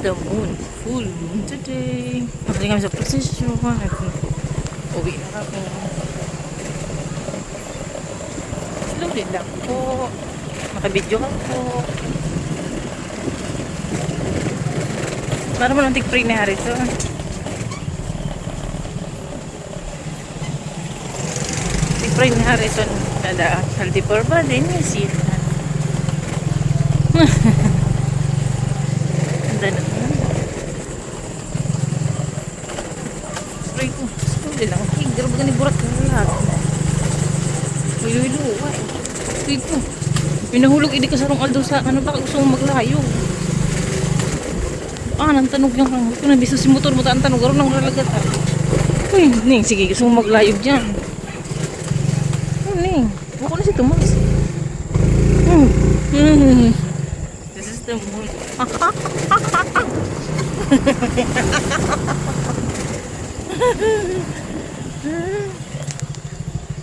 the moon. Full moon today. Nakali kami sa procession. Uwi na kami. Slowly lang po. Nakabidyo ka po. Para mo nang tig-pray ni Harrison. Tig-pray ni Harrison. Kada healthy for body. Niya Ganda na. Spray ko. Slowly lang. Ay, garab ka ni burat ka na lahat. Hilo-hilo. Spray ko. Pinahulog hindi ka sarong aldo sa ano ba gusto mong maglayo. Nang tanog yung kang. Ito na biso si motor mo taan tanog. Garo nang lalagat ha. Uy, Ning. Sige, gusto mong maglayo dyan. Ning. Bako na si Tomas. This is the moon.